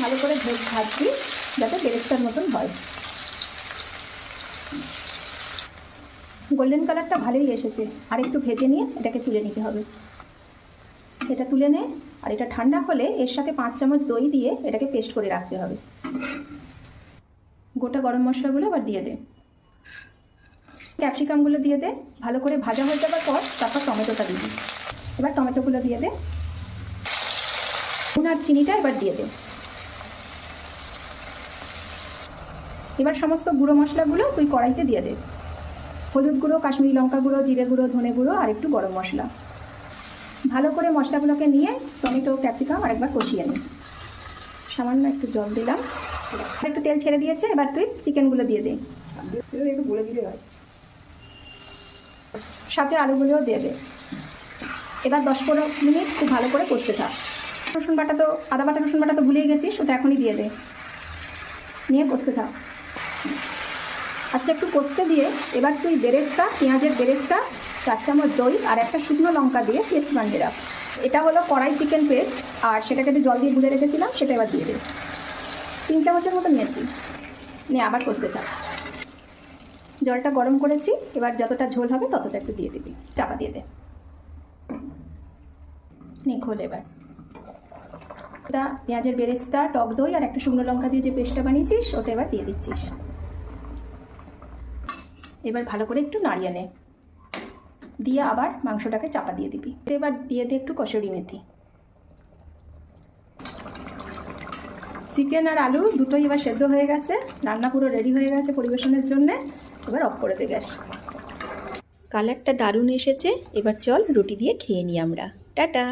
ভালো করে ভাজছি যাতে বেরেস্তার মতন হয়। গোল্ডেন কালারটা ভালোই এসেছে, আর একটু ভেজে নিয়ে এটাকে তুলে নিতে হবে। এটা তুলে নে, আর এটা ঠান্ডা হলে এর সাথে 5 চামচ দই দিয়ে এটাকে পেস্ট করে রাখতে হবে। গোটা গরম মশলাগুলো এবার দিয়ে দে, ক্যাপসিকামগুলো দিয়ে দে। ভালো করে ভাজা হয়ে যাবার পর তারপর টমেটোটা দিবি। এবার টমেটোগুলো দিয়ে দে, নুন আর চিনিটা এবার দিয়ে দে। এবার সমস্ত গুঁড়ো মশলাগুলো তুই কড়াইতে দিয়ে দে। হলুদ গুঁড়ো, কাশ্মীরি লঙ্কা গুঁড়ো, জিরে গুঁড়ো, ধনে গুঁড়ো আর একটু গরম মশলা। ভালো করে মশলাগুলোকে নিয়ে টমেটো ক্যাপসিকাম আর একবার কষিয়ে নে। সামান্য একটু জল দিলাম, একটু তেল ছেড়ে দিয়েছে। এবার তুই চিকেনগুলো দিয়ে দে, একটু বলে দিলে হয়। সাথে আলুগুলোও দিয়ে দে। এবার 10-15 মিনিট খুব ভালো করে কষতে থাক। রসুন বাটা তো, আদা বাটা রসুন বাটা তো ভুলেই গেছিস, ওটা এখনই দিয়ে দে, নিয়ে কষতে থাক। আচ্ছা, একটু কষতে দিয়ে এবার তুই বেরেস্তা, পেঁয়াজের বেরেস্তা, 4 চামচ দই আর একটা শুকনো লঙ্কা দিয়ে পেস্ট বানিয়ে রাখ। এটা হলো কড়াই চিকেন পেস্ট, আর সেটাকে যে জল দিয়ে গুলে রেখেছিলাম সেটা এবার দিয়ে দে। 3 চামচের মতো নিয়েছি, নিয়ে আবার কষতে থাক। জলটা গরম করেছি, এবার যতটা ঝোল হবে ততটা একটু দিয়ে দিবি। চাপা দিয়ে দে, নিয়ে খোল। এবার পেঁয়াজের বেরেস্তা, টক দই আর একটা শুকনো লঙ্কা দিয়ে যে পেস্টটা বানিয়েছিস ওটা এবার দিয়ে দিচ্ছিস। এবার ভালো করে একটু নাড়িয়ে নে, দিয়ে আবার মাংসটাকে চাপা দিয়ে দিবি। এবার দিয়ে দে একটু কসুরি মেথি। চিকেন আর আলু দুটোই এবার সেদ্ধ হয়ে গেছে, রান্না পুরো রেডি হয়ে গেছে পরিবেশনের জন্যে। এবার অফ করে দে গ্যাস। কালারটা দারুণ এসেছে। এবার চল রুটি দিয়ে খেয়ে নিই আমরা। টাটা।